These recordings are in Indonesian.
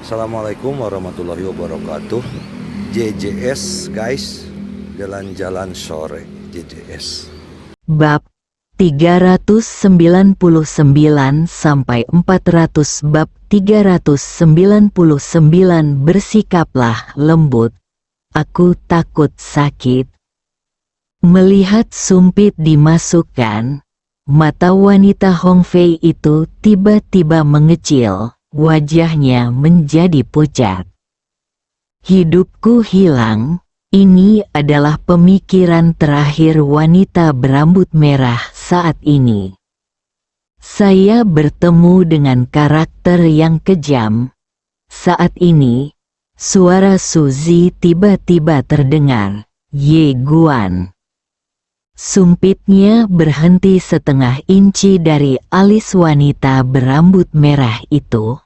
Assalamualaikum warahmatullahi wabarakatuh. JJS guys, jalan-jalan sore JJS. Bab 399 sampai 400. Bab 399. Bersikaplah lembut. Aku takut sakit. Melihat sumpit dimasukkan, mata wanita Hong Fei itu tiba-tiba mengecil, wajahnya menjadi pucat. Hidupku hilang. Ini adalah pemikiran terakhir wanita berambut merah saat ini. Saya bertemu dengan karakter yang kejam. Saat ini, suara Suzy tiba-tiba terdengar. Ye Guan. Sumpitnya berhenti setengah inci dari alis wanita berambut merah itu.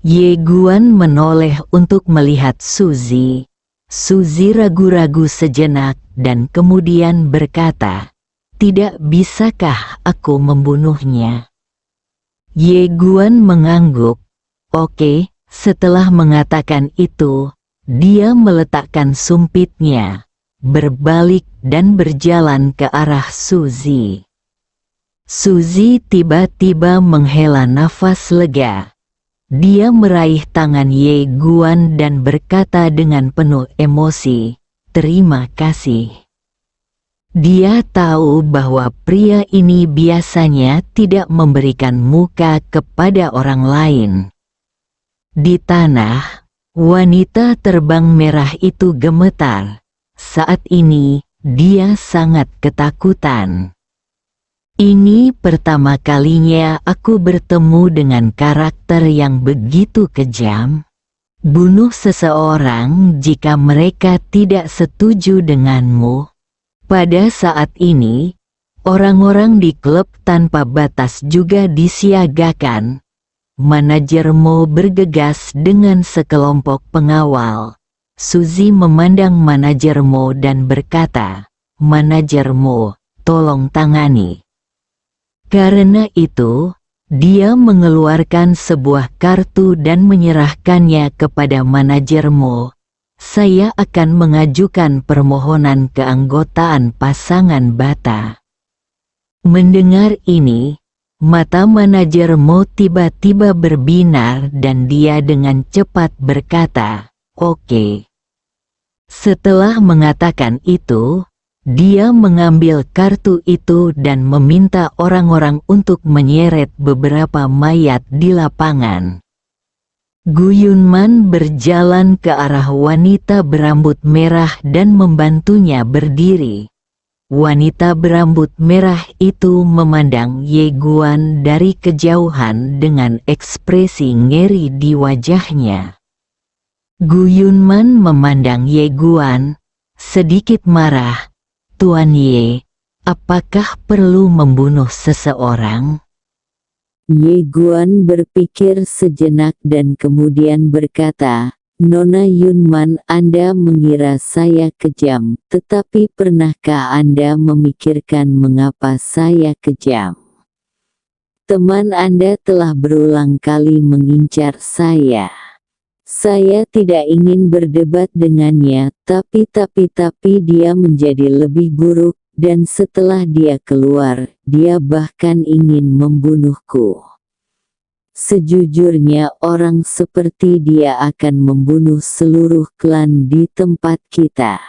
Ye Guan menoleh untuk melihat Suzy. Suzy ragu-ragu sejenak dan kemudian berkata, "Tidak bisakah aku membunuhnya?" Ye Guan mengangguk. Oke. Setelah mengatakan itu, dia meletakkan sumpitnya, berbalik dan berjalan ke arah Suzy. Suzy tiba-tiba menghela nafas lega. Dia meraih tangan Ye Guan dan berkata dengan penuh emosi, "Terima kasih." Dia tahu bahwa pria ini biasanya tidak memberikan muka kepada orang lain. Di tanah, wanita terbang merah itu gemetar. Saat ini, dia sangat ketakutan. Ini pertama kalinya aku bertemu dengan karakter yang begitu kejam. Bunuh seseorang jika mereka tidak setuju denganmu. Pada saat ini, orang-orang di klub tanpa batas juga disiagakan. Manajer Mo bergegas dengan sekelompok pengawal. Suzy memandang manajer Mo dan berkata, "Manajer Mo, tolong tangani." Karena itu, dia mengeluarkan sebuah kartu dan menyerahkannya kepada manajer Mo. "Saya akan mengajukan permohonan keanggotaan pasangan Bata." Mendengar ini, mata manajer Mo tiba-tiba berbinar dan dia dengan cepat berkata, "Oke." Setelah mengatakan itu, dia mengambil kartu itu dan meminta orang-orang untuk menyeret beberapa mayat di lapangan. Gu Yunman berjalan ke arah wanita berambut merah dan membantunya berdiri. Wanita berambut merah itu memandang Ye Guan dari kejauhan dengan ekspresi ngeri di wajahnya. Gu Yunman memandang Ye Guan, sedikit marah. "Tuan Ye, apakah perlu membunuh seseorang?" Ye Guan berpikir sejenak dan kemudian berkata, "Nona Yunman, Anda mengira saya kejam, tetapi pernahkah Anda memikirkan mengapa saya kejam? Teman Anda telah berulang kali mengincar saya. Saya tidak ingin berdebat dengannya, tapi dia menjadi lebih buruk, dan setelah dia keluar, dia bahkan ingin membunuhku. Sejujurnya orang seperti dia akan membunuh seluruh klan di tempat kita."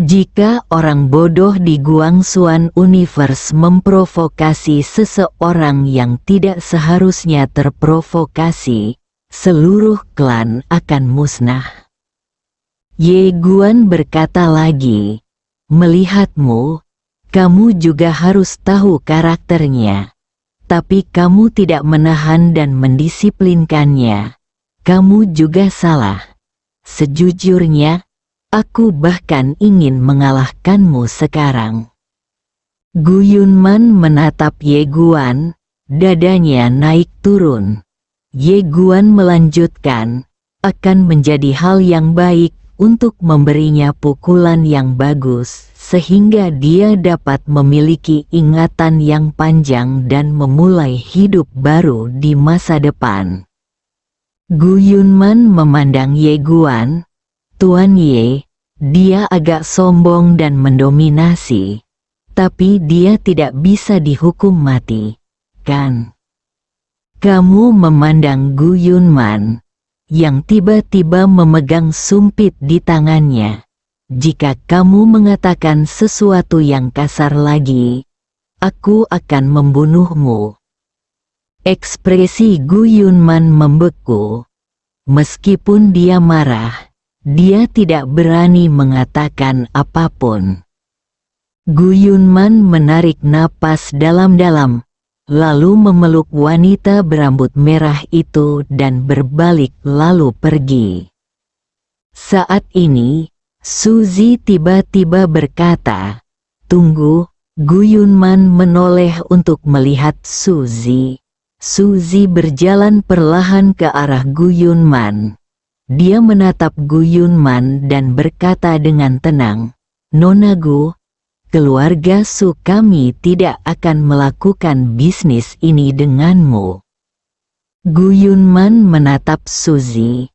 Jika orang bodoh di Guangxuan Universe memprovokasi seseorang yang tidak seharusnya terprovokasi, seluruh klan akan musnah. Ye Guan berkata lagi, "Melihatmu, kamu juga harus tahu karakternya. Tapi kamu tidak menahan dan mendisiplinkannya. Kamu juga salah. Sejujurnya, aku bahkan ingin mengalahkanmu sekarang." Gu Yunman menatap Ye Guan, dadanya naik turun. Ye Guan melanjutkan, "Akan menjadi hal yang baik untuk memberinya pukulan yang bagus, sehingga dia dapat memiliki ingatan yang panjang dan memulai hidup baru di masa depan." Gu Yunman memandang Ye Guan. Tuan Ye, dia agak sombong dan mendominasi. Tapi dia tidak bisa dihukum mati, kan? Kamu memandang Gu Yunman, yang tiba-tiba memegang sumpit di tangannya. Jika kamu mengatakan sesuatu yang kasar lagi, aku akan membunuhmu. Ekspresi Gu Yunman membeku. Meskipun dia marah, dia tidak berani mengatakan apapun. Gu Yunman menarik napas dalam-dalam, lalu memeluk wanita berambut merah itu dan berbalik lalu pergi. Saat ini, Suzy tiba-tiba berkata, "Tunggu." Gu Yunman menoleh untuk melihat Suzy. Suzy berjalan perlahan ke arah Gu Yunman. Dia menatap Gu Yunman dan berkata dengan tenang, "Nona Gu, keluarga Su kami tidak akan melakukan bisnis ini denganmu." Gu Yunman menatap Suzy.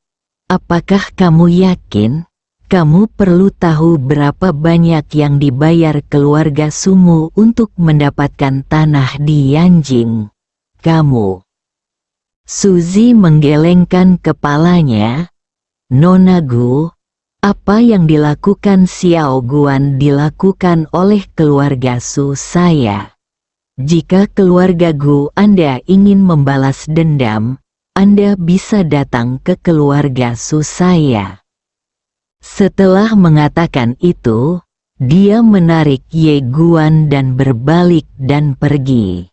"Apakah kamu yakin? Kamu perlu tahu berapa banyak yang dibayar keluarga Sumu untuk mendapatkan tanah di Yanjing. Kamu." Suzy menggelengkan kepalanya. "Nona Gu, apa yang dilakukan Xiao Guan dilakukan oleh keluarga Su saya. Jika keluarga Gu Anda ingin membalas dendam, Anda bisa datang ke keluarga Su saya." Setelah mengatakan itu, dia menarik Ye Guan dan berbalik dan pergi.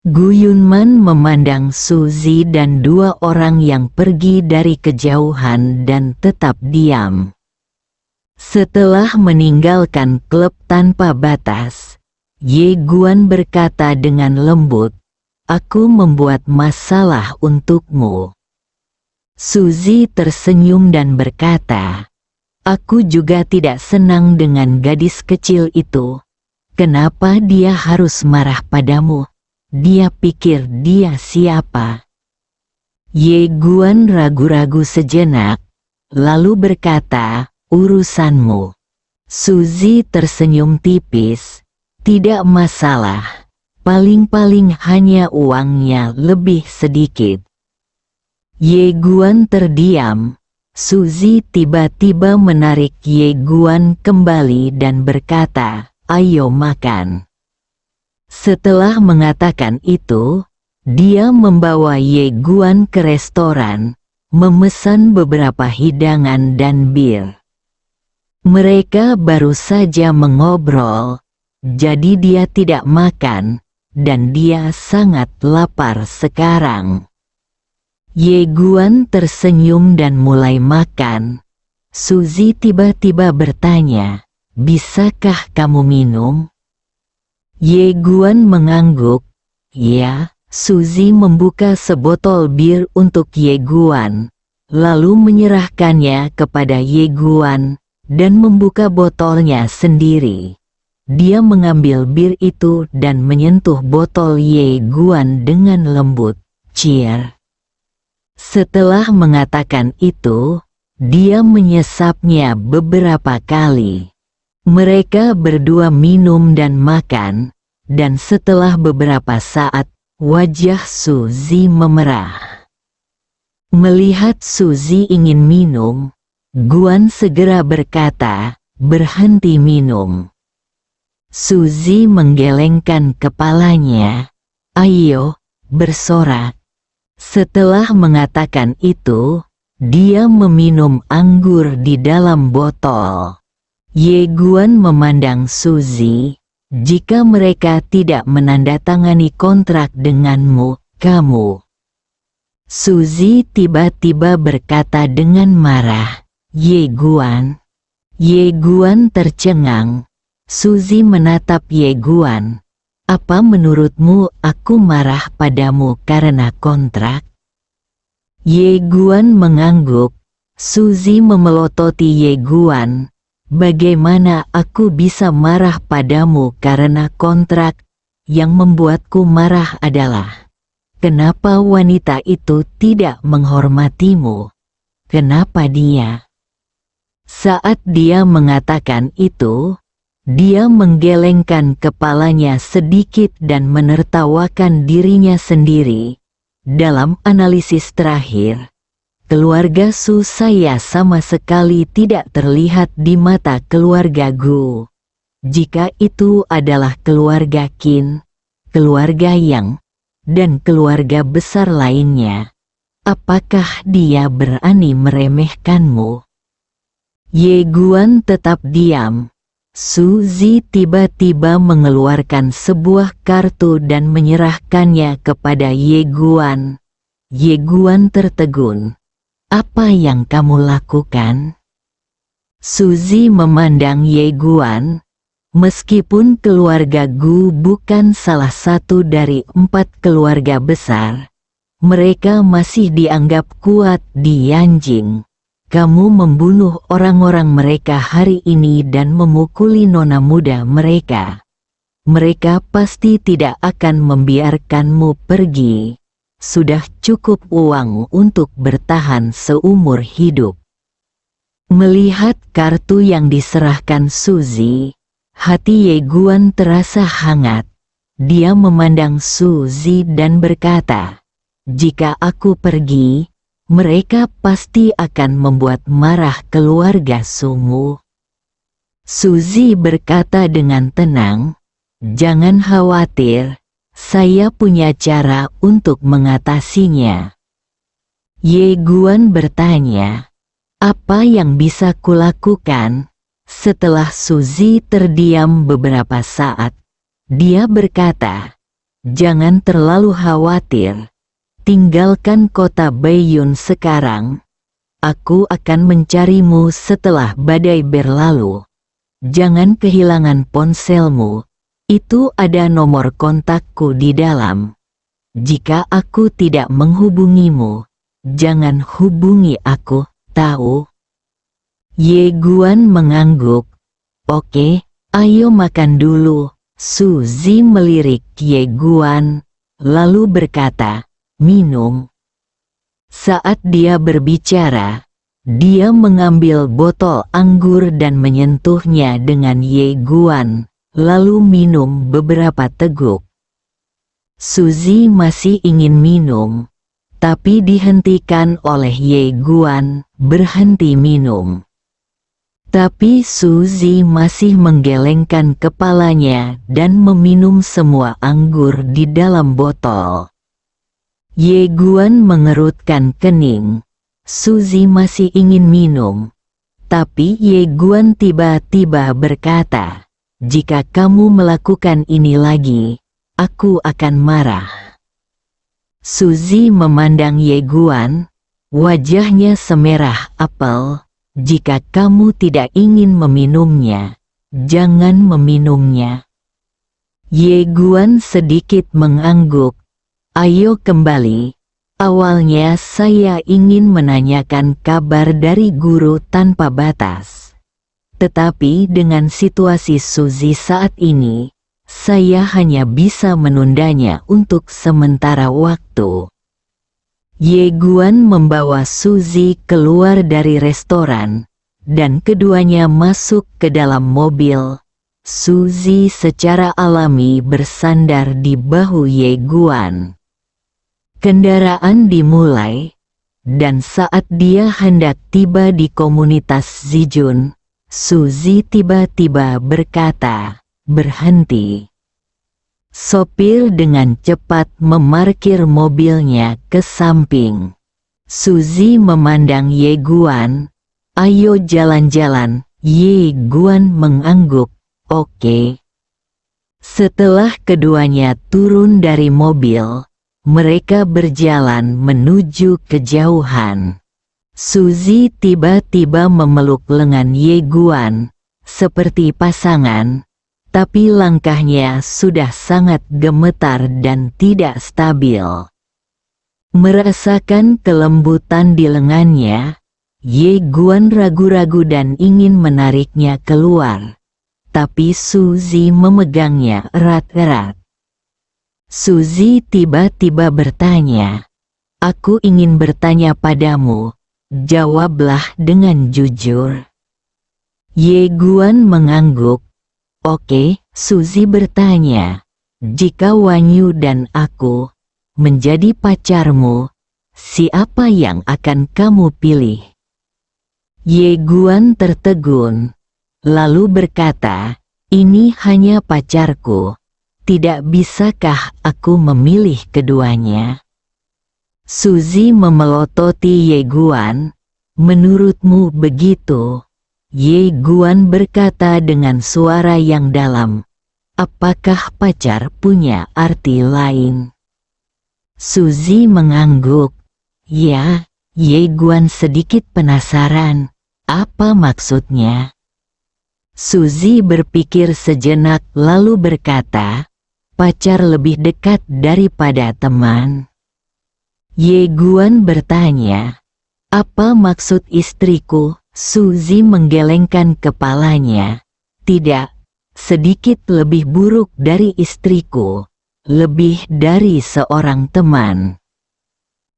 Gu Yunman memandang Suzy dan dua orang yang pergi dari kejauhan dan tetap diam. Setelah meninggalkan klub tanpa batas, Ye Guan berkata dengan lembut, "Aku membuat masalah untukmu." Suzy tersenyum dan berkata, "Aku juga tidak senang dengan gadis kecil itu. Kenapa dia harus marah padamu? Dia pikir dia siapa?" Ye Guan ragu-ragu sejenak, lalu berkata, "Urusanmu." Suzy tersenyum tipis, "Tidak masalah. Paling-paling hanya uangnya lebih sedikit." Ye Guan terdiam. Suzy tiba-tiba menarik Ye Guan kembali dan berkata, "Ayo makan." Setelah mengatakan itu, dia membawa Ye Guan ke restoran, memesan beberapa hidangan dan bir. Mereka baru saja mengobrol, jadi dia tidak makan, dan dia sangat lapar sekarang. Ye Guan tersenyum dan mulai makan. Suzy tiba-tiba bertanya, "Bisakah kamu minum?" Ye Guan mengangguk. "Ya." Suzy membuka sebotol bir untuk Ye Guan, lalu menyerahkannya kepada Ye Guan, dan membuka botolnya sendiri. Dia mengambil bir itu dan menyentuh botol Ye Guan dengan lembut. "Cheer." Setelah mengatakan itu, dia menyesapnya beberapa kali. Mereka berdua minum dan makan, dan setelah beberapa saat, wajah Suzy memerah. Melihat Suzy ingin minum, Guan segera berkata, "Berhenti minum." Suzy menggelengkan kepalanya. "Ayo," bersorak. Setelah mengatakan itu, dia meminum anggur di dalam botol. Ye Guan memandang Suzy, "Jika mereka tidak menandatangani kontrak denganmu, kamu." Suzy tiba-tiba berkata dengan marah, "Ye Guan." Ye Guan tercengang. Suzy menatap Ye Guan. "Apa menurutmu aku marah padamu karena kontrak?" Ye Guan mengangguk. Suzy memelototi Ye Guan. "Bagaimana aku bisa marah padamu karena kontrak? Yang membuatku marah adalah kenapa wanita itu tidak menghormatimu? Kenapa dia? Saat dia mengatakan itu, dia menggelengkan kepalanya sedikit dan menertawakan dirinya sendiri. Dalam analisis terakhir, keluarga Su saya sama sekali tidak terlihat di mata keluarga Gu. Jika itu adalah keluarga Qin, keluarga Yang, dan keluarga besar lainnya, apakah dia berani meremehkanmu? Ye Guan tetap diam. Su Zi tiba-tiba mengeluarkan sebuah kartu dan menyerahkannya kepada Ye Guan. Ye Guan tertegun. Apa yang kamu lakukan? Su Zi memandang Ye Guan. Meskipun keluarga Gu bukan salah satu dari 4 keluarga besar, mereka masih dianggap kuat di Yanjing. Kamu membunuh orang-orang mereka hari ini dan memukuli nona muda mereka. Mereka pasti tidak akan membiarkanmu pergi. Sudah cukup uang untuk bertahan seumur hidup. Melihat kartu yang diserahkan Su Zi, hati Ye Guan terasa hangat. Dia memandang Su Zi dan berkata, "Jika aku pergi, mereka pasti akan membuat marah keluarga Sumu." Su Zi berkata dengan tenang, "Jangan khawatir, saya punya cara untuk mengatasinya." Ye Guan bertanya, "Apa yang bisa kulakukan?" Setelah Su Zi terdiam beberapa saat, dia berkata, "Jangan terlalu khawatir. Tinggalkan kota Baiyun sekarang. Aku akan mencarimu setelah badai berlalu. Jangan kehilangan ponselmu. Itu ada nomor kontakku di dalam. Jika aku tidak menghubungimu, jangan hubungi aku, tahu?" Ye Guan mengangguk. "Oke, ayo makan dulu." Su Zi melirik Ye Guan, lalu berkata, "Minum." Saat dia berbicara, dia mengambil botol anggur dan menyentuhnya dengan Ye Guan, lalu minum beberapa teguk. Su Zi masih ingin minum, tapi dihentikan oleh Ye Guan, "Berhenti minum." Tapi Su Zi masih menggelengkan kepalanya dan meminum semua anggur di dalam botol. Ye Guan mengerutkan kening. Su Zi masih ingin minum. Tapi Ye Guan tiba-tiba berkata, "Jika kamu melakukan ini lagi, aku akan marah." Su Zi memandang Ye Guan. Wajahnya semerah apel. "Jika kamu tidak ingin meminumnya, jangan meminumnya." Ye Guan sedikit mengangguk. "Ayo kembali. Awalnya saya ingin menanyakan kabar dari guru tanpa batas. Tetapi dengan situasi Su Zi saat ini, saya hanya bisa menundanya untuk sementara waktu." Ye Guan membawa Su Zi keluar dari restoran, dan keduanya masuk ke dalam mobil. Su Zi secara alami bersandar di bahu Ye Guan. Kendaraan dimulai, dan saat dia hendak tiba di komunitas Zijun, Su Zi tiba-tiba berkata, "Berhenti." Sopir dengan cepat memarkir mobilnya ke samping. Su Zi memandang Ye Guan. "Ayo jalan-jalan." Ye Guan mengangguk. "Oke." Setelah keduanya turun dari mobil, mereka berjalan menuju kejauhan. Su Zi tiba-tiba memeluk lengan Ye Guan, seperti pasangan. Tapi langkahnya sudah sangat gemetar dan tidak stabil. Merasakan kelembutan di lengannya, Ye Guan ragu-ragu dan ingin menariknya keluar. Tapi Su Zi memegangnya erat-erat. Suzy tiba-tiba bertanya. Aku ingin bertanya padamu, jawablah dengan jujur. Ye Guan mengangguk. Oke, Suzy bertanya. Jika Wanyu dan aku menjadi pacarmu, siapa yang akan kamu pilih? Ye Guan tertegun, lalu berkata, ini hanya pacarku. Tidak bisakah aku memilih keduanya? Suzy memelototi Ye Guan. Menurutmu begitu? Ye Guan berkata dengan suara yang dalam. Apakah pacar punya arti lain? Suzy mengangguk. Ya, Ye Guan sedikit penasaran. Apa maksudnya? Suzy berpikir sejenak lalu berkata, pacar lebih dekat daripada teman. Ye Guan bertanya, apa maksud istriku? Suzy menggelengkan kepalanya. Tidak, sedikit lebih buruk dari istriku, lebih dari seorang teman.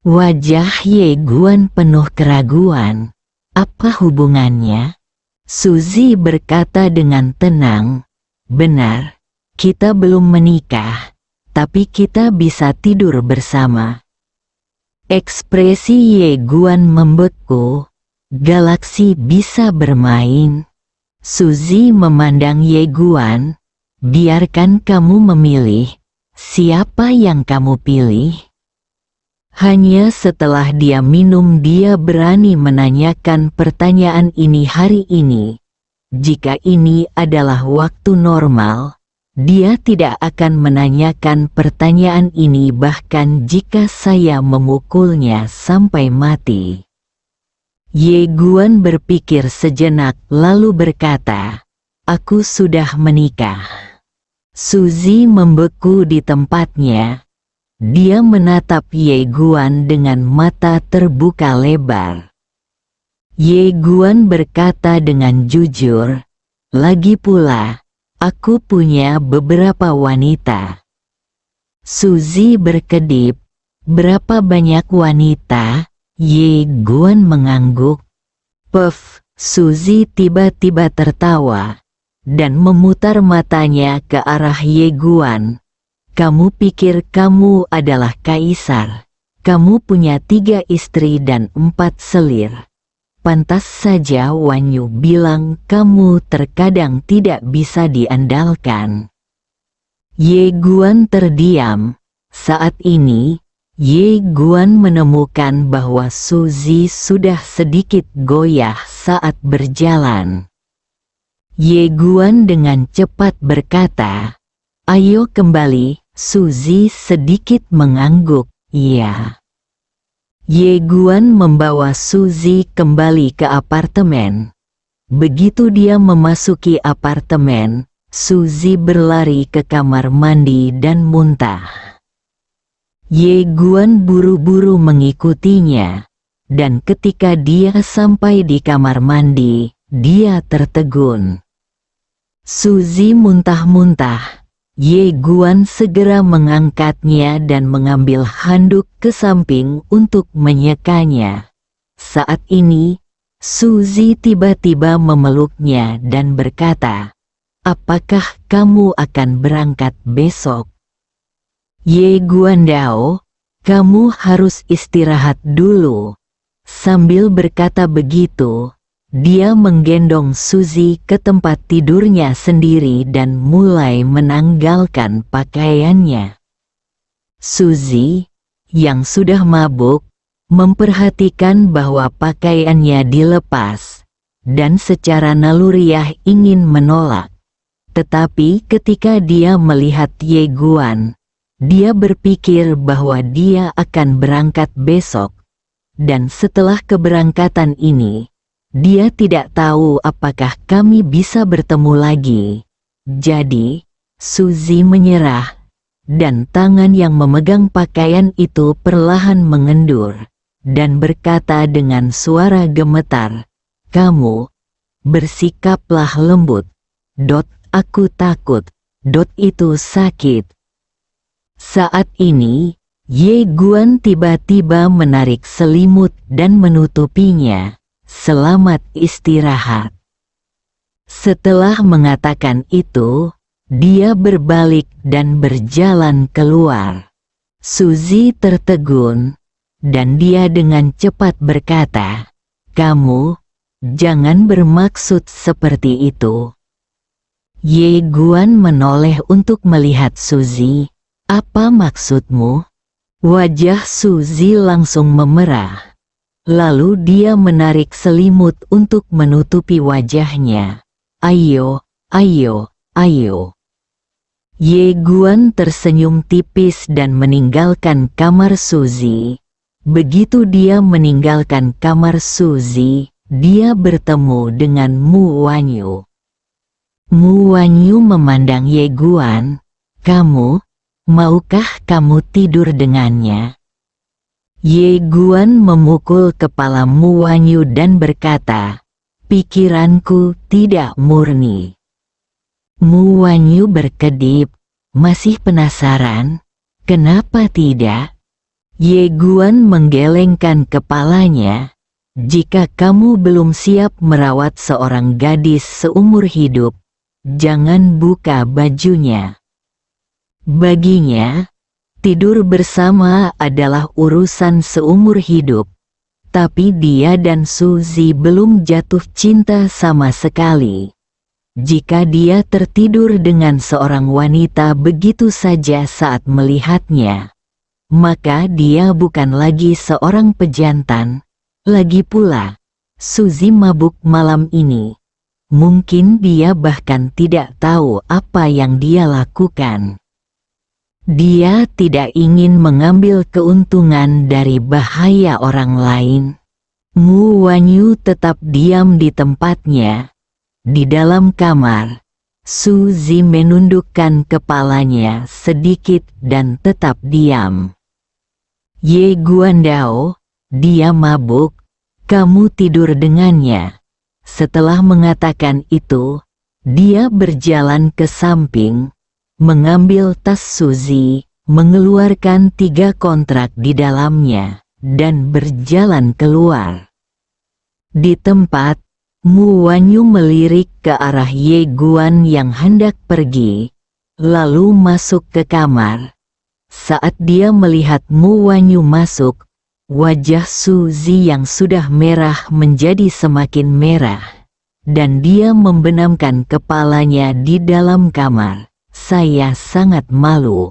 Wajah Ye Guan penuh keraguan. Apa hubungannya? Suzy berkata dengan tenang, benar, kita belum menikah, tapi kita bisa tidur bersama. Ekspresi Ye Guan membeku. Galaksi bisa bermain. Suzy memandang Ye Guan. Biarkan kamu memilih. Siapa yang kamu pilih? Hanya setelah dia minum dia berani menanyakan pertanyaan ini hari ini. Jika ini adalah waktu normal, dia tidak akan menanyakan pertanyaan ini bahkan jika saya memukulnya sampai mati. Ye Guan berpikir sejenak lalu berkata, aku sudah menikah. Suzy membeku di tempatnya. Dia menatap Ye Guan dengan mata terbuka lebar. Ye Guan berkata dengan jujur, lagi pula, aku punya beberapa wanita. Suzy berkedip, berapa banyak wanita? Ye Guan mengangguk. Puff, Suzy tiba-tiba tertawa, dan memutar matanya ke arah Ye Guan. Kamu pikir kamu adalah kaisar. Kamu punya 3 istri dan 4 selir. Pantas saja Wanyu bilang kamu terkadang tidak bisa diandalkan. Ye Guan terdiam. Saat ini, Ye Guan menemukan bahwa Suzy sudah sedikit goyah saat berjalan. Ye Guan dengan cepat berkata, ayo kembali. Suzy sedikit mengangguk, iya. Ye Guan membawa Suzy kembali ke apartemen. Begitu dia memasuki apartemen, Suzy berlari ke kamar mandi dan muntah. Ye Guan buru-buru mengikutinya, dan ketika dia sampai di kamar mandi, dia tertegun. Suzy muntah-muntah. Ye Guan segera mengangkatnya dan mengambil handuk ke samping untuk menyekanya. Saat ini, Suzy tiba-tiba memeluknya dan berkata, apakah kamu akan berangkat besok? Ye Guan Dao, kamu harus istirahat dulu. Sambil berkata begitu, dia menggendong Suzy ke tempat tidurnya sendiri dan mulai menanggalkan pakaiannya. Suzy, yang sudah mabuk, memperhatikan bahwa pakaiannya dilepas, dan secara naluriah ingin menolak. Tetapi ketika dia melihat Ye Guan, dia berpikir bahwa dia akan berangkat besok, dan setelah keberangkatan ini, dia tidak tahu apakah kami bisa bertemu lagi. Jadi, Suzy menyerah, dan tangan yang memegang pakaian itu perlahan mengendur, dan berkata dengan suara gemetar, kamu, bersikaplah lembut. Aku takut. Itu sakit. Saat ini, Ye Guan tiba-tiba menarik selimut dan menutupinya. Selamat istirahat. Setelah mengatakan itu, dia berbalik dan berjalan keluar. Suzy tertegun, dan dia dengan cepat berkata, "Kamu, jangan bermaksud seperti itu." Ye Guan menoleh untuk melihat Suzy. "Apa maksudmu?" Wajah Suzy langsung memerah. Lalu dia menarik selimut untuk menutupi wajahnya. "Ayo, ayo, ayo." Ye Guan tersenyum tipis dan meninggalkan kamar Suzy. Begitu dia meninggalkan kamar Suzy, dia bertemu dengan Mu Wanyu. Mu Wanyu memandang Ye Guan. "Kamu, maukah kamu tidur dengannya?" Ye Guan memukul kepala Mu Wanyu dan berkata, "Pikiranku tidak murni." Mu Wanyu berkedip, "Masih penasaran? Kenapa tidak?" Ye Guan menggelengkan kepalanya. "Jika kamu belum siap merawat seorang gadis seumur hidup, jangan buka bajunya." Baginya, tidur bersama adalah urusan seumur hidup. Tapi dia dan Suzy belum jatuh cinta sama sekali. Jika dia tertidur dengan seorang wanita begitu saja saat melihatnya, maka dia bukan lagi seorang pejantan. Lagi pula, Suzy mabuk malam ini. Mungkin dia bahkan tidak tahu apa yang dia lakukan. Dia tidak ingin mengambil keuntungan dari bahaya orang lain. Mu Wanyu tetap diam di tempatnya. Di dalam kamar, Suzy menundukkan kepalanya sedikit dan tetap diam. "Ye Guandao, dia mabuk, kamu tidur dengannya." Setelah mengatakan itu, dia berjalan ke samping, mengambil tas Suzy, mengeluarkan 3 kontrak di dalamnya, dan berjalan keluar. Di tempat, Mu Wanyu melirik ke arah Ye Guan yang hendak pergi, lalu masuk ke kamar. Saat dia melihat Mu Wanyu masuk, wajah Suzy yang sudah merah menjadi semakin merah, dan dia membenamkan kepalanya di dalam kamar. "Saya sangat malu."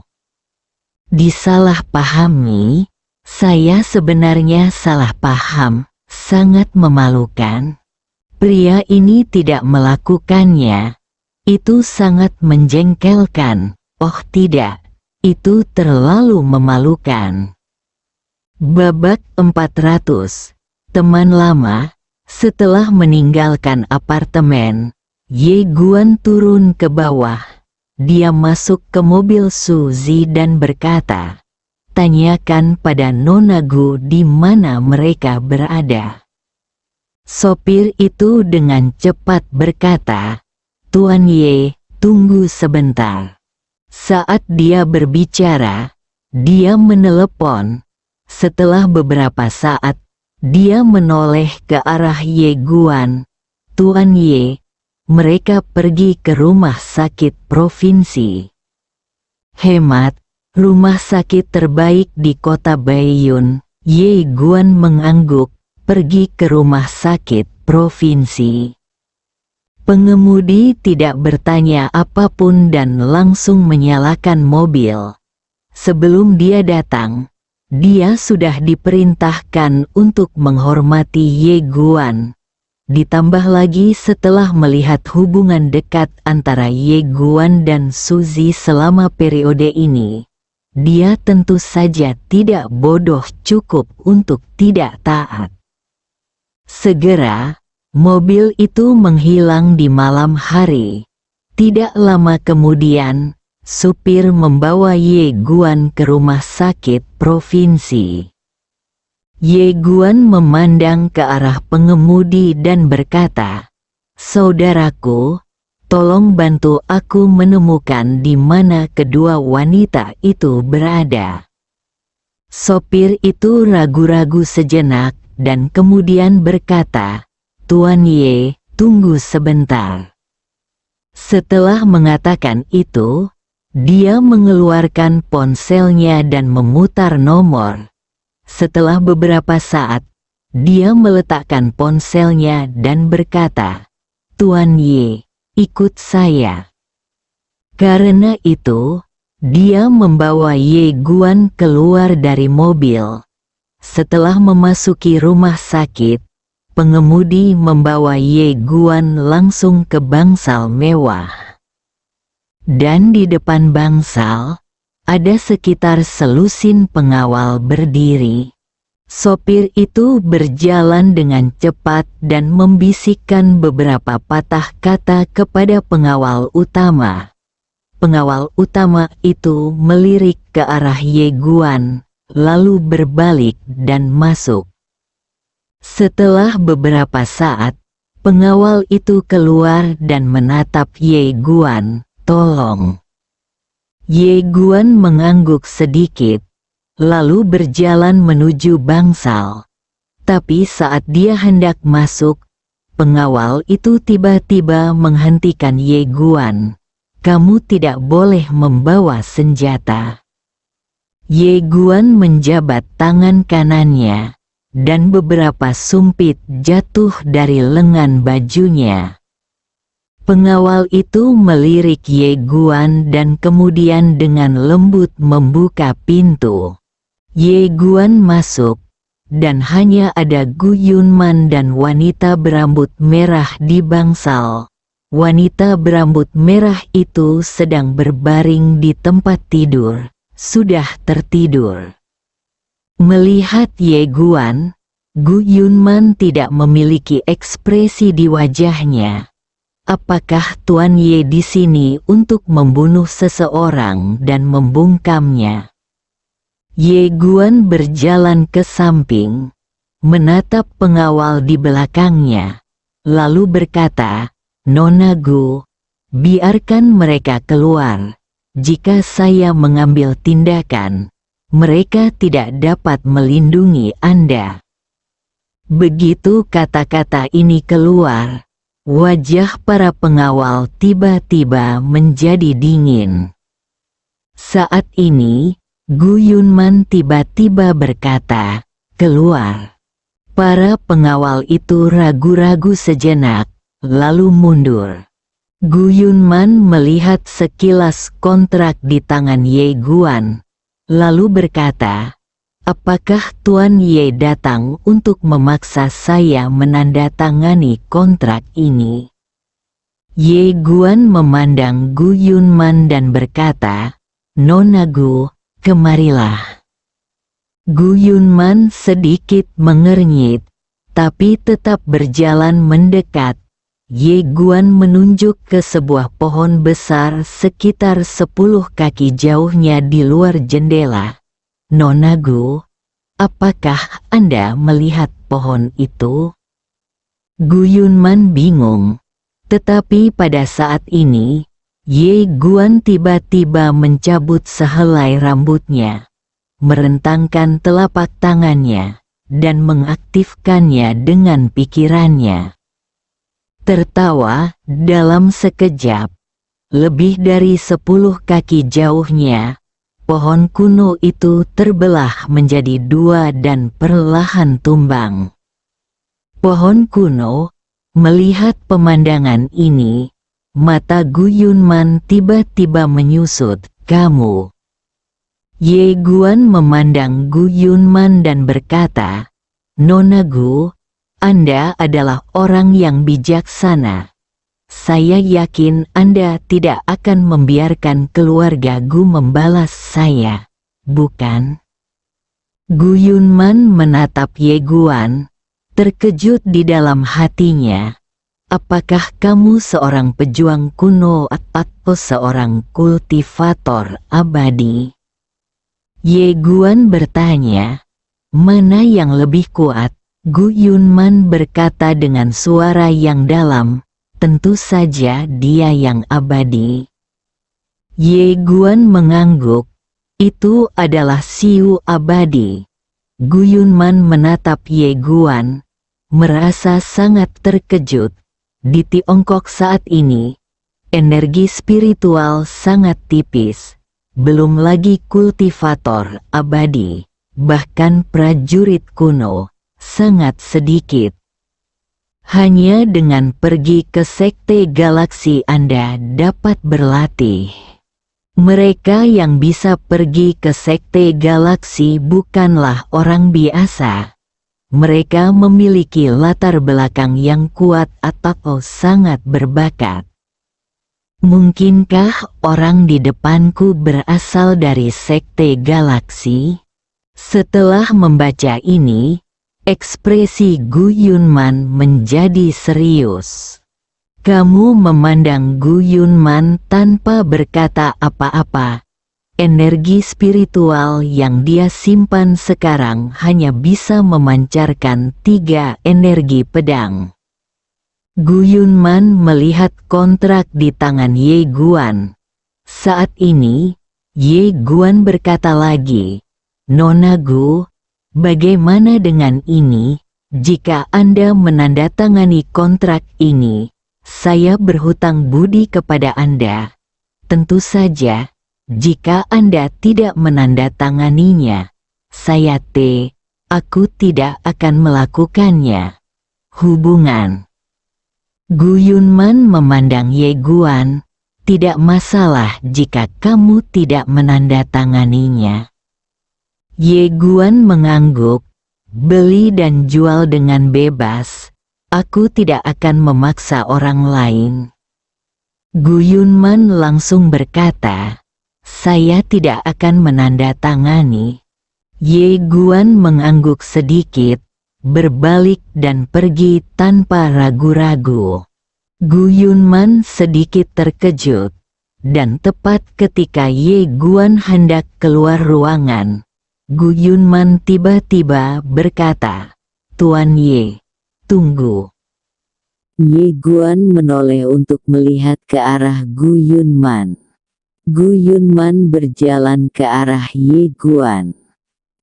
"Disalahpahami? Saya sebenarnya salah paham, sangat memalukan. Pria ini tidak melakukannya. Itu sangat menjengkelkan." "Oh tidak, itu terlalu memalukan." Babak 400. Teman lama. Setelah meninggalkan apartemen, Ye Guan turun ke bawah. Dia masuk ke mobil Suzy dan berkata, "Tanyakan pada Nona Gu di mana mereka berada." Sopir itu dengan cepat berkata, "Tuan Ye, tunggu sebentar." Saat dia berbicara, dia menelepon. Setelah beberapa saat, dia menoleh ke arah Ye Guan. "Tuan Ye, mereka pergi ke rumah sakit provinsi." "Hemat, rumah sakit terbaik di kota Baiyun." Ye Guan mengangguk. "Pergi ke rumah sakit provinsi." Pengemudi tidak bertanya apapun dan langsung menyalakan mobil. Sebelum dia datang, dia sudah diperintahkan untuk menghormati Ye Guan. Ditambah lagi setelah melihat hubungan dekat antara Ye Guan dan Suzy selama periode ini, dia tentu saja tidak bodoh cukup untuk tidak taat. Segera, mobil itu menghilang di malam hari. Tidak lama kemudian, supir membawa Ye Guan ke rumah sakit provinsi. Ye Guan memandang ke arah pengemudi dan berkata, "Saudaraku, Tolong bantu aku menemukan di mana kedua wanita itu berada." Sopir itu ragu-ragu sejenak dan kemudian berkata, "Tuan Ye, tunggu sebentar." Setelah mengatakan itu, dia mengeluarkan ponselnya dan memutar nomor. Setelah beberapa saat, dia meletakkan ponselnya dan berkata, "Tuan Ye, ikut saya." Karena itu, dia membawa Ye Guan keluar dari mobil. Setelah memasuki rumah sakit, pengemudi membawa Ye Guan langsung ke bangsal mewah. Dan di depan bangsal, ada sekitar selusin pengawal berdiri. Sopir itu berjalan dengan cepat dan membisikkan beberapa patah kata kepada pengawal utama. Pengawal utama itu melirik ke arah Ye Guan, lalu berbalik dan masuk. Setelah beberapa saat, pengawal itu keluar dan menatap Ye Guan. "Tolong." Ye Guan mengangguk sedikit, lalu berjalan menuju bangsal. Tapi saat dia hendak masuk, pengawal itu tiba-tiba menghentikan Ye Guan. "Kamu tidak boleh membawa senjata." Ye Guan menjabat tangan kanannya, dan beberapa sumpit jatuh dari lengan bajunya. Pengawal itu melirik Ye Guan dan kemudian dengan lembut membuka pintu. Ye Guan masuk, dan hanya ada Gu Yunman dan wanita berambut merah di bangsal. Wanita berambut merah itu sedang berbaring di tempat tidur, sudah tertidur. Melihat Ye Guan, Gu Yunman tidak memiliki ekspresi di wajahnya. "Apakah Tuan Ye di sini untuk membunuh seseorang dan membungkamnya?" Ye Guan berjalan ke samping, menatap pengawal di belakangnya, lalu berkata, "Nona Gu, biarkan mereka keluar. Jika saya mengambil tindakan, mereka tidak dapat melindungi Anda." Begitu kata-kata ini keluar, wajah para pengawal tiba-tiba menjadi dingin. Saat ini, Gu Yunman tiba-tiba berkata, "Keluar." Para pengawal itu ragu-ragu sejenak, lalu mundur. Gu Yunman melihat sekilas kontrak di tangan Ye Guan, lalu berkata, "Apakah Tuan Ye datang untuk memaksa saya menandatangani kontrak ini?" Ye Guan memandang Gu Yunman dan berkata, "Nona Gu, kemarilah." Gu Yunman sedikit mengernyit, tapi tetap berjalan mendekat. Ye Guan menunjuk ke sebuah pohon besar sekitar 10 kaki jauhnya di luar jendela. "Nona Gu, apakah Anda melihat pohon itu?" Gu Yunman bingung, tetapi pada saat ini, Ye Guan tiba-tiba mencabut sehelai rambutnya, merentangkan telapak tangannya, dan mengaktifkannya dengan pikirannya. Tertawa dalam sekejap, lebih dari 10 kaki jauhnya, pohon kuno itu terbelah menjadi 2 dan perlahan tumbang. Pohon kuno, melihat pemandangan ini, mata Gu Yunman tiba-tiba menyusut. "Kamu?" Ye Guan memandang Gu Yunman dan berkata, "Nona Gu, Anda adalah orang yang bijaksana. Saya yakin Anda tidak akan membiarkan keluarga Gu membalas saya, bukan?" Gu Yunman menatap Ye Guan, terkejut di dalam hatinya. "Apakah kamu seorang pejuang kuno atau seorang kultivator abadi?" Ye Guan bertanya, "Mana yang lebih kuat?" Gu Yunman berkata dengan suara yang dalam, tentu saja dia yang abadi. Ye Guan mengangguk, itu adalah Siu abadi. Gu Yunman menatap Ye Guan, merasa sangat terkejut. Di Tiongkok saat ini, energi spiritual sangat tipis, belum lagi kultivator abadi, bahkan prajurit kuno, sangat sedikit. Hanya dengan pergi ke sekte galaksi Anda dapat berlatih. Mereka yang bisa pergi ke sekte galaksi bukanlah orang biasa. Mereka memiliki latar belakang yang kuat atau sangat berbakat. Mungkinkah orang di depanku berasal dari sekte galaksi? Setelah membaca ini, ekspresi Gu Yunman menjadi serius. Kamu memandang Gu Yunman tanpa berkata apa-apa. Energi spiritual yang dia simpan sekarang hanya bisa memancarkan 3 energi pedang. Gu Yunman melihat kontrak di tangan Ye Guan. Saat ini, Ye Guan berkata lagi, "Nona Gu, bagaimana dengan ini? Jika Anda menandatangani kontrak ini, saya berhutang budi kepada Anda. Tentu saja, jika Anda tidak menandatanganinya, aku tidak akan melakukannya." Hubungan. Gu Yunman memandang Ye Guan, tidak masalah jika kamu tidak menandatanganinya. Ye Guan mengangguk, beli dan jual dengan bebas. Aku tidak akan memaksa orang lain. Gu Yunman langsung berkata, saya tidak akan menandatangani. Ye Guan mengangguk sedikit, berbalik dan pergi tanpa ragu-ragu. Gu Yunman sedikit terkejut, dan tepat ketika Ye Guan hendak keluar ruangan, Gu Yunman tiba-tiba berkata, "Tuan Ye, tunggu." Ye Guan menoleh untuk melihat ke arah Gu Yunman. Gu Yunman berjalan ke arah Ye Guan.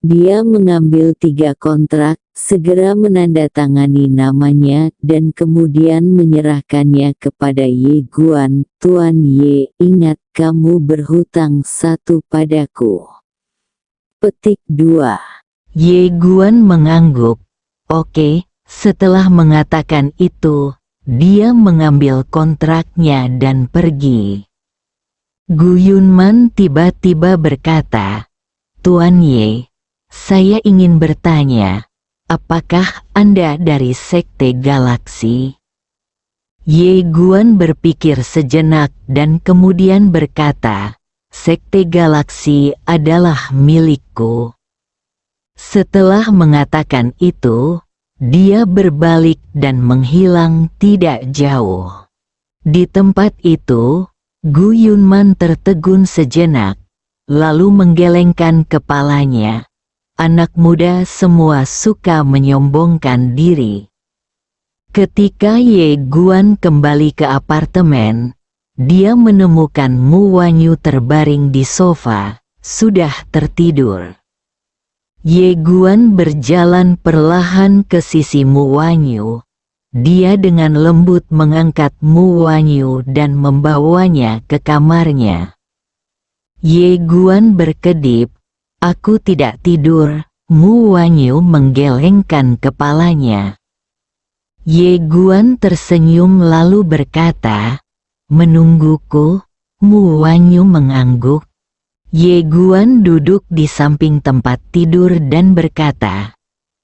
Dia mengambil 3 kontrak, segera menandatangani namanya dan kemudian menyerahkannya kepada Ye Guan. "Tuan Ye, ingat kamu berhutang 1 padaku." Petik 2. Ye Guan mengangguk. Oke. Setelah mengatakan itu, dia mengambil kontraknya dan pergi. Gu Yunman tiba-tiba berkata, "Tuan Ye, saya ingin bertanya, apakah Anda dari sekte galaksi?" Ye Guan berpikir sejenak dan kemudian berkata, "Sekte galaksi adalah milikku." Setelah mengatakan itu, dia berbalik dan menghilang tidak jauh. Di tempat itu, Gu Yunman tertegun sejenak, lalu menggelengkan kepalanya. Anak muda semua suka menyombongkan diri. Ketika Ye Guan kembali ke apartemen, dia menemukan Mu Wanyu terbaring di sofa, sudah tertidur. Ye Guan berjalan perlahan ke sisi Mu Wanyu. Dia dengan lembut mengangkat Mu Wanyu dan membawanya ke kamarnya. Ye Guan berkedip, "Aku tidak tidur." Mu Wanyu menggelengkan kepalanya. Ye Guan tersenyum lalu berkata, "Menungguku?" Mu Wanyu mengangguk. Ye Guan duduk di samping tempat tidur dan berkata,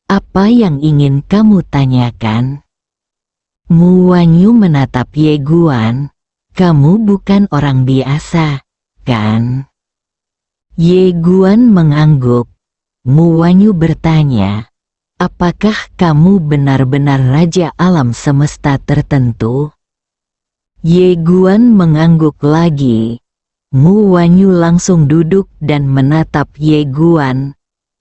"Apa yang ingin kamu tanyakan?" Mu Wanyu menatap Ye Guan, "Kamu bukan orang biasa, kan?" Ye Guan mengangguk. Mu Wanyu bertanya, "Apakah kamu benar-benar raja alam semesta tertentu?" Ye Guan mengangguk lagi. Mu Wanyu langsung duduk dan menatap Ye Guan.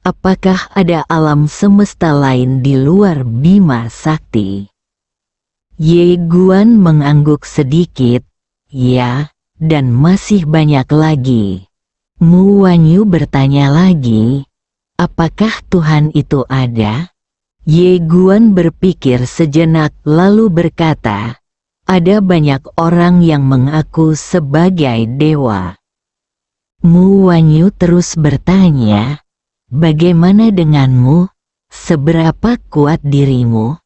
"Apakah ada alam semesta lain di luar Bima Sakti?" Ye Guan mengangguk sedikit. Ya, dan masih banyak lagi. Mu Wanyu bertanya lagi, apakah Tuhan itu ada? Ye Guan berpikir sejenak lalu berkata, ada banyak orang yang mengaku sebagai dewa. Mu Wanyu terus bertanya, bagaimana denganmu? Seberapa kuat dirimu?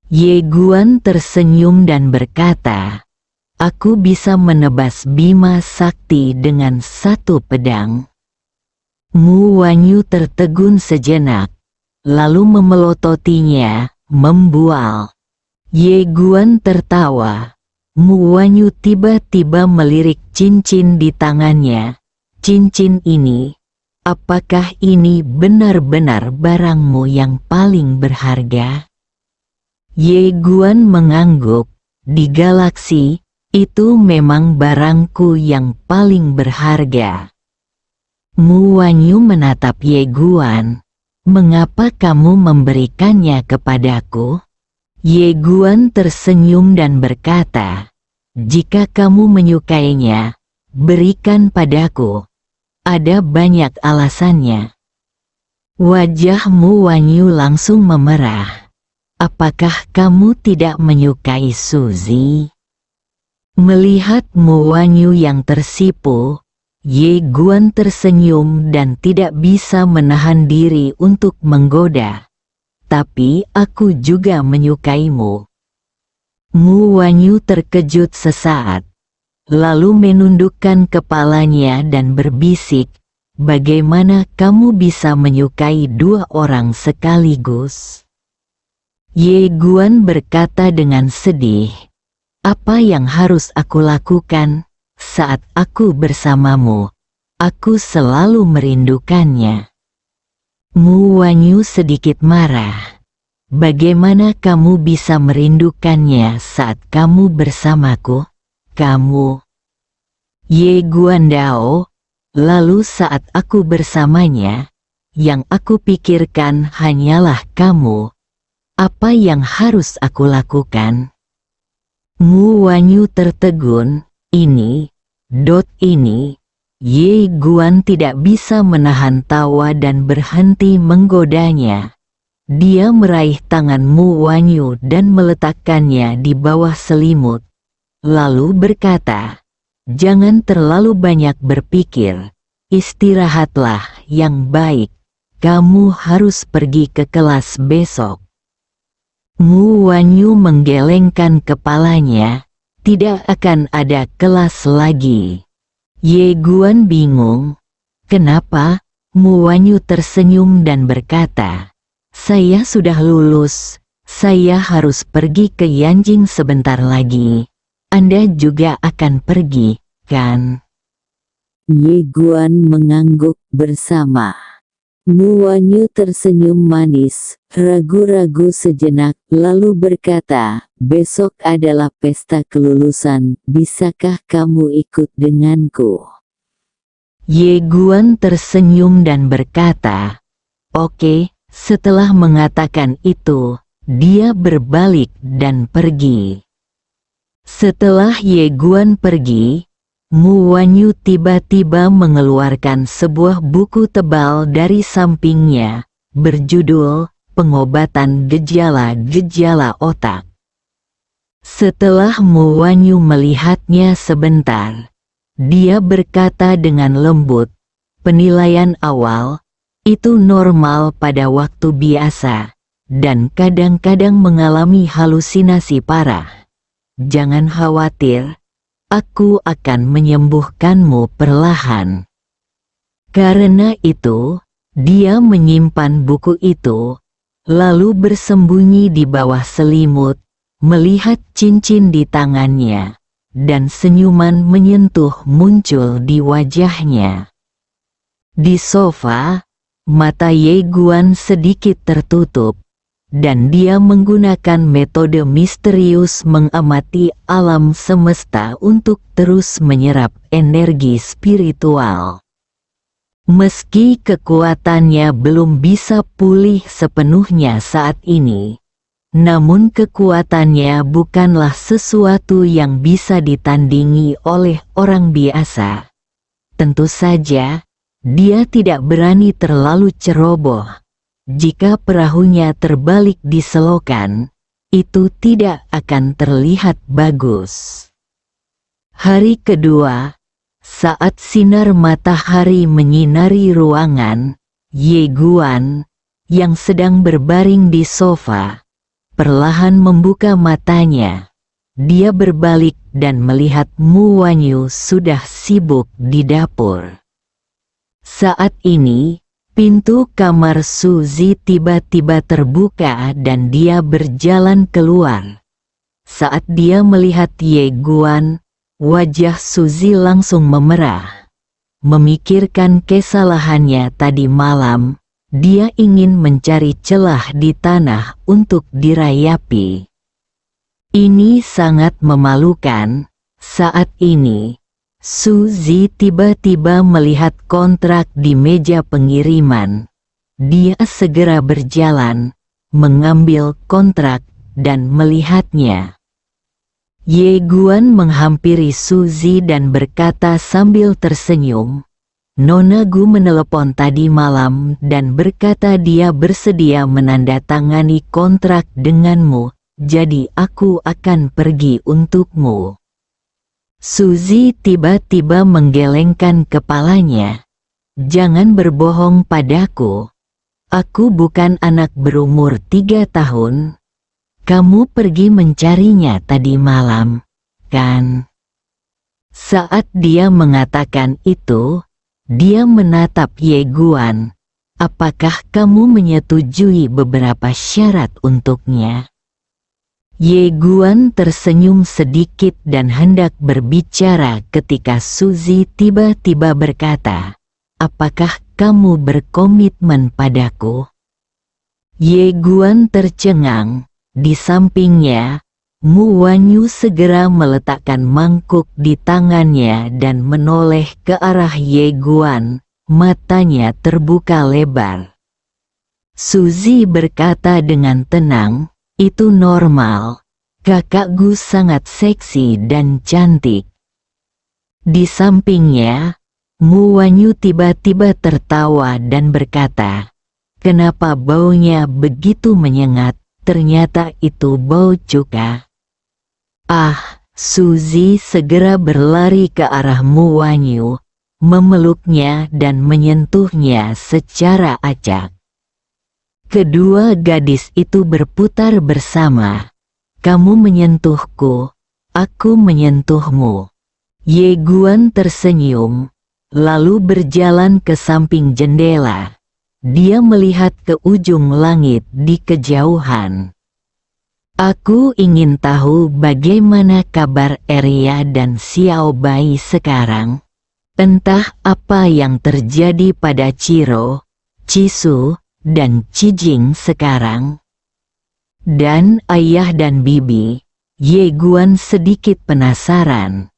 Ye Guan tersenyum dan berkata, aku bisa menebas Bima Sakti dengan satu pedang. Mu Wanyu tertegun sejenak, lalu memelototinya, membual. Ye Guan tertawa. Mu Wanyu tiba-tiba melirik cincin di tangannya. Cincin ini, apakah ini benar-benar barangmu yang paling berharga? Ye Guan mengangguk, di galaksi, itu memang barangku yang paling berharga. Mu Wanyu menatap Ye Guan, mengapa kamu memberikannya kepadaku? Ye Guan tersenyum dan berkata, jika kamu menyukainya, berikan padaku. Ada banyak alasannya. Wajah Mu Wanyu langsung memerah. Apakah kamu tidak menyukai Suzy? Melihat Mu Wanyu yang tersipu, Ye Guan tersenyum dan tidak bisa menahan diri untuk menggoda. Tapi aku juga menyukaimu. Mu Wanyu terkejut sesaat, lalu menundukkan kepalanya dan berbisik, bagaimana kamu bisa menyukai dua orang sekaligus? Ye Guan berkata dengan sedih, apa yang harus aku lakukan? Saat aku bersamamu, aku selalu merindukannya. Mu Wanyu sedikit marah. Bagaimana kamu bisa merindukannya saat kamu bersamaku? Kamu. Ye Guan Dao, lalu saat aku bersamanya, yang aku pikirkan hanyalah kamu. Apa yang harus aku lakukan? Mu Wanyu tertegun, ini. Ye Guan tidak bisa menahan tawa dan berhenti menggodanya. Dia meraih tangan Mu Wanyu dan meletakkannya di bawah selimut. Lalu berkata, jangan terlalu banyak berpikir. Istirahatlah yang baik. Kamu harus pergi ke kelas besok. Mu Wanyu menggelengkan kepalanya. Tidak akan ada kelas lagi. Ye Guan bingung. Kenapa? Mu Wanyu tersenyum dan berkata, saya sudah lulus. Saya harus pergi ke Yanjing sebentar lagi. Anda juga akan pergi, kan? Ye Guan mengangguk bersama. Mu Wanyu tersenyum manis, ragu-ragu sejenak, lalu berkata, besok adalah pesta kelulusan, bisakah kamu ikut denganku? Ye Guan tersenyum dan berkata, oke. Setelah mengatakan itu, dia berbalik dan pergi. Setelah Ye Guan pergi, Mu Wanyu tiba-tiba mengeluarkan sebuah buku tebal dari sampingnya, berjudul Pengobatan Gejala-Gejala Otak. Setelah Mu Wanyu melihatnya sebentar, dia berkata dengan lembut, penilaian awal, itu normal pada waktu biasa, dan kadang-kadang mengalami halusinasi parah. Jangan khawatir. Aku akan menyembuhkanmu perlahan. Karena itu, dia menyimpan buku itu, lalu bersembunyi di bawah selimut, melihat cincin di tangannya, dan senyuman menyentuh muncul di wajahnya. Di sofa, mata Ye Guan sedikit tertutup, dan dia menggunakan metode misterius mengamati alam semesta untuk terus menyerap energi spiritual. Meski kekuatannya belum bisa pulih sepenuhnya saat ini, namun kekuatannya bukanlah sesuatu yang bisa ditandingi oleh orang biasa. Tentu saja, dia tidak berani terlalu ceroboh. Jika perahunya terbalik di selokan, itu tidak akan terlihat bagus. Hari kedua, saat sinar matahari menyinari ruangan, Ye Guan, yang sedang berbaring di sofa, perlahan membuka matanya. Dia berbalik dan melihat Mu Wanyu sudah sibuk di dapur. Saat ini, pintu kamar Suzy tiba-tiba terbuka dan dia berjalan keluar. Saat dia melihat Ye Guan, wajah Suzy langsung memerah. Memikirkan kesalahannya tadi malam, dia ingin mencari celah di tanah untuk dirayapi. Ini sangat memalukan. Saat ini, Suzy tiba-tiba melihat kontrak di meja pengiriman. Dia segera berjalan, mengambil kontrak, dan melihatnya. Ye Guan menghampiri Suzy dan berkata sambil tersenyum, "Nona Gu menelepon tadi malam dan berkata dia bersedia menandatangani kontrak denganmu, jadi aku akan pergi untukmu." Suzy tiba-tiba menggelengkan kepalanya. "Jangan berbohong padaku. Aku bukan anak berumur 3 tahun. Kamu pergi mencarinya tadi malam, kan?" Saat dia mengatakan itu, dia menatap Ye Guan. "Apakah kamu menyetujui beberapa syarat untuknya?" Ye Guan tersenyum sedikit dan hendak berbicara ketika Suzy tiba-tiba berkata, "Apakah kamu berkomitmen padaku?" Ye Guan tercengang. Di sampingnya, Mu Wanyu segera meletakkan mangkuk di tangannya dan menoleh ke arah Ye Guan, matanya terbuka lebar. Suzy berkata dengan tenang, "Itu normal. Kakak Gu sangat seksi dan cantik." Di sampingnya, Mu Wanyu tiba-tiba tertawa dan berkata, "Kenapa baunya begitu menyengat? Ternyata itu bau cuka." Suzy segera berlari ke arah Mu Wanyu, memeluknya dan menyentuhnya secara acak. Kedua gadis itu berputar bersama. "Kamu menyentuhku, aku menyentuhmu." Ye Guan tersenyum, lalu berjalan ke samping jendela. Dia melihat ke ujung langit di kejauhan. "Aku ingin tahu bagaimana kabar Eria dan Xiao Bai sekarang. Entah apa yang terjadi pada Ciro, Cisu, dan Cijing sekarang. Dan ayah dan bibi." Ye Guan sedikit penasaran.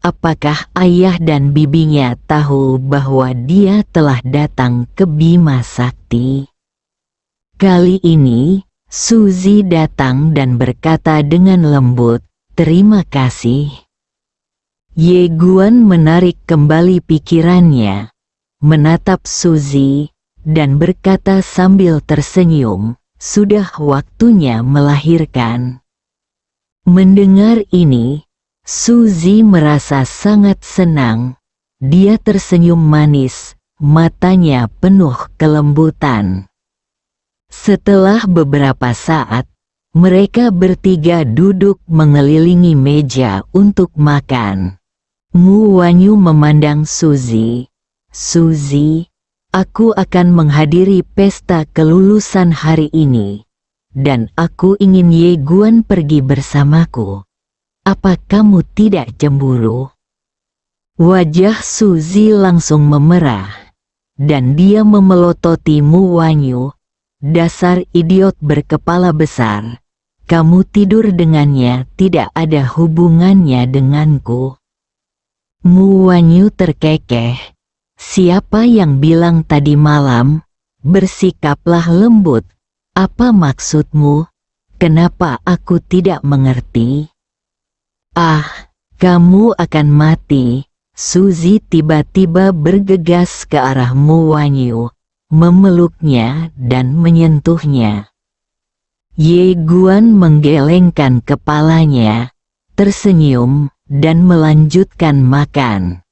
Apakah ayah dan bibinya tahu bahwa dia telah datang ke Bima Sakti? Kali ini, Suzy datang dan berkata dengan lembut, "Terima kasih." Ye Guan menarik kembali pikirannya, menatap Suzy, dan berkata sambil tersenyum, "Sudah waktunya melahirkan." Mendengar ini, Suzy merasa sangat senang. Dia tersenyum manis, matanya penuh kelembutan. Setelah beberapa saat, mereka bertiga duduk mengelilingi meja untuk makan. Mu Wanyu memandang Suzy. "Suzy, aku akan menghadiri pesta kelulusan hari ini, dan aku ingin Ye Guan pergi bersamaku. Apa kamu tidak cemburu?" Wajah Suzy langsung memerah, dan dia memelototi Mu Wanyu. "Dasar idiot berkepala besar, kamu tidur dengannya tidak ada hubungannya denganku." Mu Wanyu terkekeh. "Siapa yang bilang tadi malam? Bersikaplah lembut. Apa maksudmu? kenapa aku tidak mengerti? Ah, kamu akan mati. Suzy tiba-tiba bergegas ke arah Mu Wanyu, memeluknya dan menyentuhnya. Ye Guan menggelengkan kepalanya, tersenyum, dan melanjutkan makan.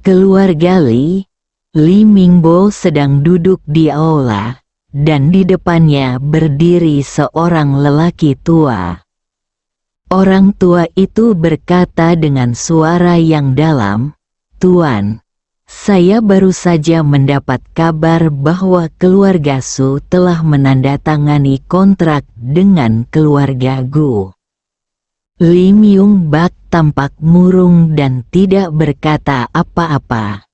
Keluarga Li Mingbo sedang duduk di aula, dan di depannya berdiri seorang lelaki tua. Orang tua itu berkata dengan suara yang dalam, "Tuan, saya baru saja mendapat kabar bahwa keluarga Su telah menandatangani kontrak dengan keluarga Gu." Li Myung Bak tampak murung dan tidak berkata apa-apa.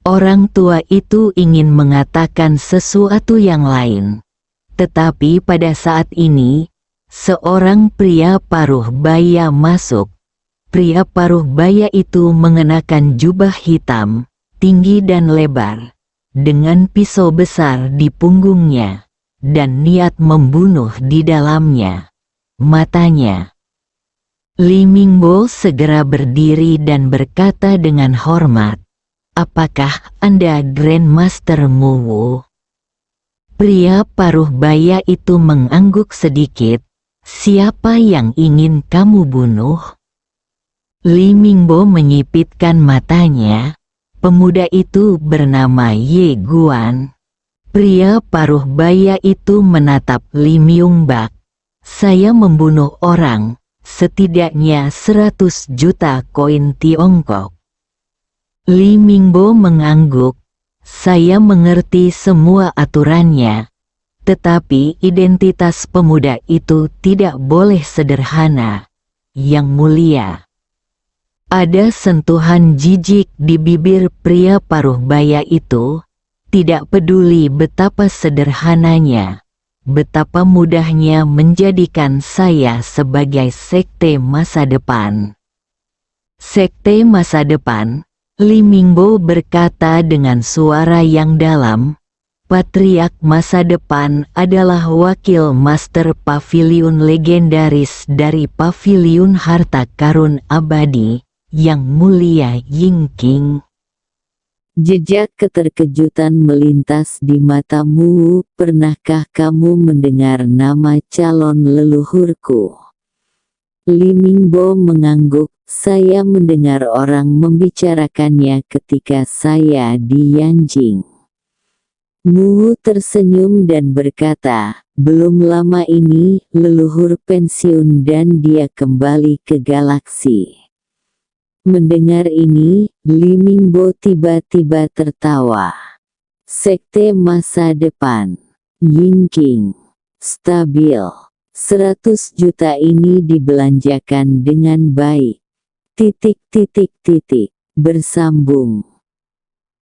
Orang tua itu ingin mengatakan sesuatu yang lain. Tetapi pada saat ini, seorang pria paruh baya masuk. Pria paruh baya itu mengenakan jubah hitam, tinggi dan lebar, dengan pisau besar di punggungnya, dan niat membunuh di dalamnya. Matanya. Li Mingbo segera berdiri dan berkata dengan hormat, "Apakah Anda Grandmaster Mu Wu?" Pria paruh baya itu mengangguk sedikit. "Siapa yang ingin kamu bunuh?" Li Mingbo menyipitkan matanya. Pemuda itu bernama Ye Guan. Pria paruh baya itu menatap Li Myung Bak. "Saya membunuh orang, setidaknya 100 juta koin Tiongkok." Li Mingbo mengangguk. "Saya mengerti semua aturannya. Tetapi identitas pemuda itu tidak boleh sederhana, Yang Mulia." Ada sentuhan jijik di bibir pria paruh baya itu, tidak peduli betapa sederhananya, betapa mudahnya menjadikan saya sebagai sekte masa depan. Sekte masa depan, Li Mingbo berkata dengan suara yang dalam. Patriark masa depan adalah wakil master paviliun legendaris dari paviliun harta karun abadi, Yang Mulia Ying King. Jejak keterkejutan melintas di matamu. Pernahkah kamu mendengar nama calon leluhurku? Li Mingbo mengangguk. Saya mendengar orang membicarakannya ketika saya di Yanjing. Mu tersenyum dan berkata, "Belum lama ini, leluhur pensiun dan dia kembali ke galaksi." Mendengar ini, Li Mingbo tiba-tiba tertawa. Sekte masa depan, Ying King, stabil. 100 juta ini dibelanjakan dengan baik. Bersambung.